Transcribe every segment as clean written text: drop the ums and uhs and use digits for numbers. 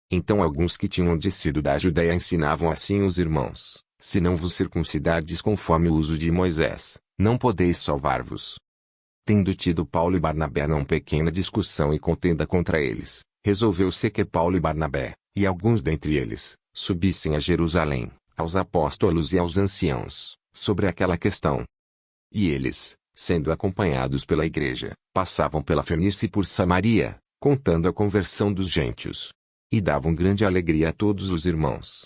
Então alguns que tinham descido da Judeia ensinavam assim os irmãos: se não vos circuncidardes conforme o uso de Moisés, não podeis salvar-vos. Tendo tido Paulo e Barnabé não pequena discussão e contenda contra eles, resolveu-se que Paulo e Barnabé, e alguns dentre eles, subissem a Jerusalém, aos apóstolos e aos anciãos, sobre aquela questão. E eles, sendo acompanhados pela igreja, passavam pela Fenícia e por Samaria, contando a conversão dos gentios. E davam grande alegria a todos os irmãos.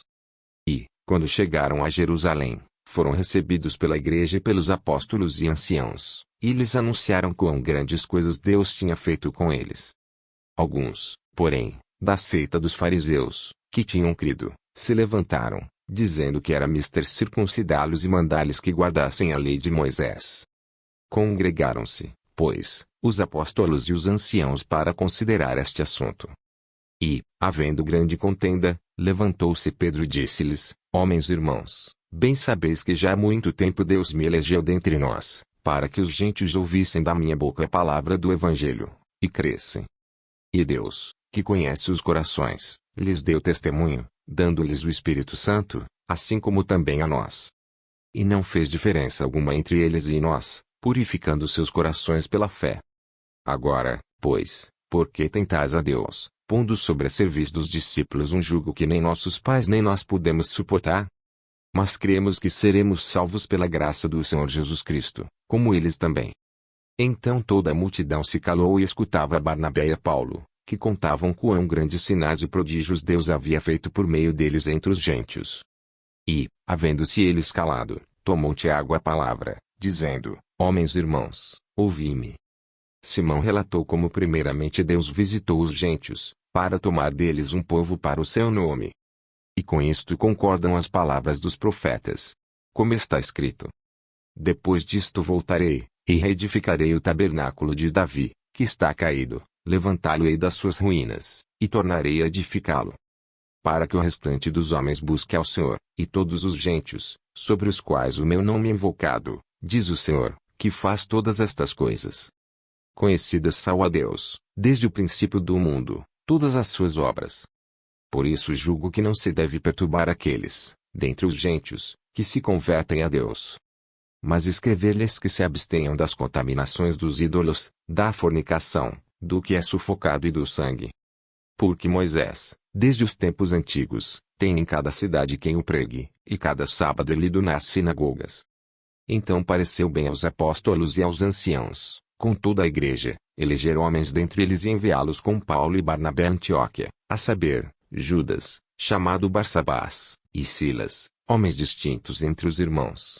E, quando chegaram a Jerusalém, foram recebidos pela igreja e pelos apóstolos e anciãos, e lhes anunciaram quão grandes coisas Deus tinha feito com eles. Alguns, porém, da seita dos fariseus, que tinham crido, se levantaram, dizendo que era mister circuncidá-los e mandar-lhes que guardassem a lei de Moisés. Congregaram-se, pois, os apóstolos e os anciãos para considerar este assunto. E, havendo grande contenda, levantou-se Pedro e disse-lhes: homens irmãos, bem sabeis que já há muito tempo Deus me elegeu dentre nós, para que os gentios ouvissem da minha boca a palavra do Evangelho, e crescem. E Deus, que conhece os corações, lhes deu testemunho, dando-lhes o Espírito Santo, assim como também a nós. E não fez diferença alguma entre eles e nós, purificando seus corações pela fé. Agora, pois, por que tentais a Deus, pondo sobre a cerviz dos discípulos um jugo que nem nossos pais nem nós pudemos suportar? Mas cremos que seremos salvos pela graça do Senhor Jesus Cristo, como eles também. Então toda a multidão se calou e escutava a Barnabé e a Paulo, que contavam quão grandes sinais e prodígios Deus havia feito por meio deles entre os gentios. E, havendo-se eles calado, tomou Tiago a palavra, dizendo: homens irmãos, ouvi-me. Simão relatou como primeiramente Deus visitou os gentios, para tomar deles um povo para o seu nome. E com isto concordam as palavras dos profetas. Como está escrito: depois disto voltarei, e reedificarei o tabernáculo de Davi, que está caído, levantá-lo-ei das suas ruínas, e tornarei a edificá-lo. Para que o restante dos homens busque ao Senhor, e todos os gentios, sobre os quais o meu nome é invocado, diz o Senhor, que faz todas estas coisas. Conhecidas são a Deus, desde o princípio do mundo, todas as suas obras. Por isso julgo que não se deve perturbar aqueles, dentre os gentios, que se convertem a Deus. Mas escrever-lhes que se abstenham das contaminações dos ídolos, da fornicação, do que é sufocado e do sangue. Porque Moisés, desde os tempos antigos, tem em cada cidade quem o pregue, e cada sábado é lido nas sinagogas. Então pareceu bem aos apóstolos e aos anciãos, com toda a igreja, eleger homens dentre eles e enviá-los com Paulo e Barnabé a Antioquia, a saber, Judas, chamado Barsabás, e Silas, homens distintos entre os irmãos.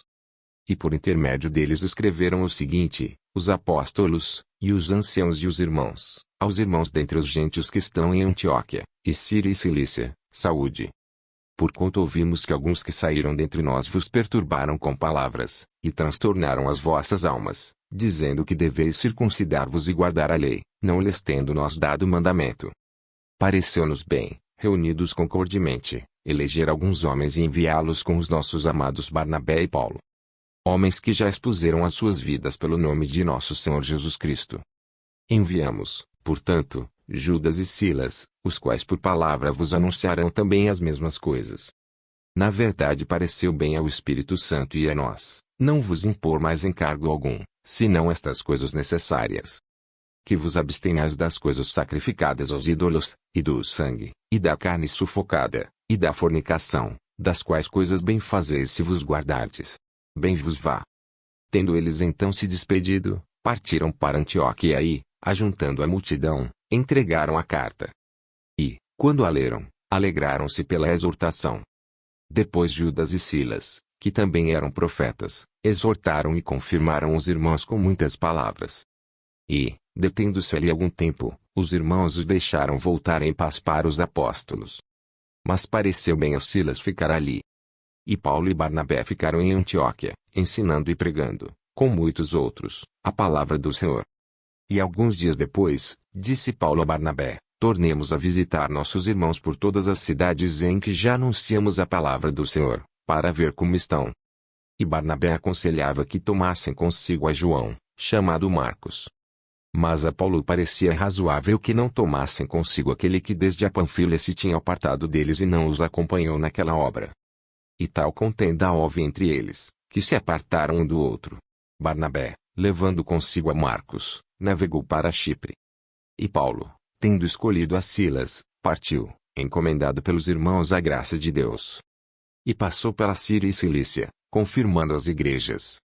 E por intermédio deles escreveram o seguinte: os apóstolos, e os anciãos e os irmãos, aos irmãos dentre os gentios que estão em Antioquia, e Síria e Cilícia, saúde. Porquanto ouvimos que alguns que saíram dentre nós vos perturbaram com palavras, e transtornaram as vossas almas, dizendo que deveis circuncidar-vos e guardar a lei, não lhes tendo nós dado mandamento. Pareceu-nos bem, reunidos concordemente, eleger alguns homens e enviá-los com os nossos amados Barnabé e Paulo. Homens que já expuseram as suas vidas pelo nome de nosso Senhor Jesus Cristo. Enviamos, portanto, Judas e Silas, os quais por palavra vos anunciarão também as mesmas coisas. Na verdade pareceu bem ao Espírito Santo e a nós, não vos impor mais encargo algum, senão estas coisas necessárias. Que vos abstenhais das coisas sacrificadas aos ídolos, e do sangue, e da carne sufocada, e da fornicação, das quais coisas bem fazeis se vos guardardes. Bem vos vá. Tendo eles então se despedido, partiram para Antioquia e aí, ajuntando a multidão, entregaram a carta. E, quando a leram, alegraram-se pela exortação. Depois Judas e Silas, que também eram profetas, exortaram e confirmaram os irmãos com muitas palavras. E, detendo-se ali algum tempo, os irmãos os deixaram voltar em paz para os apóstolos. Mas pareceu bem a Silas ficar ali. E Paulo e Barnabé ficaram em Antioquia, ensinando e pregando, com muitos outros, a palavra do Senhor. E alguns dias depois, disse Paulo a Barnabé: tornemos a visitar nossos irmãos por todas as cidades em que já anunciamos a palavra do Senhor, para ver como estão. E Barnabé aconselhava que tomassem consigo a João, chamado Marcos. Mas a Paulo parecia razoável que não tomassem consigo aquele que desde a Panfilha se tinha apartado deles e não os acompanhou naquela obra. E tal contenda houve entre eles, que se apartaram um do outro. Barnabé, levando consigo a Marcos, navegou para Chipre. E Paulo, tendo escolhido a Silas, partiu, encomendado pelos irmãos à graça de Deus. E passou pela Síria e Cilícia, confirmando as igrejas,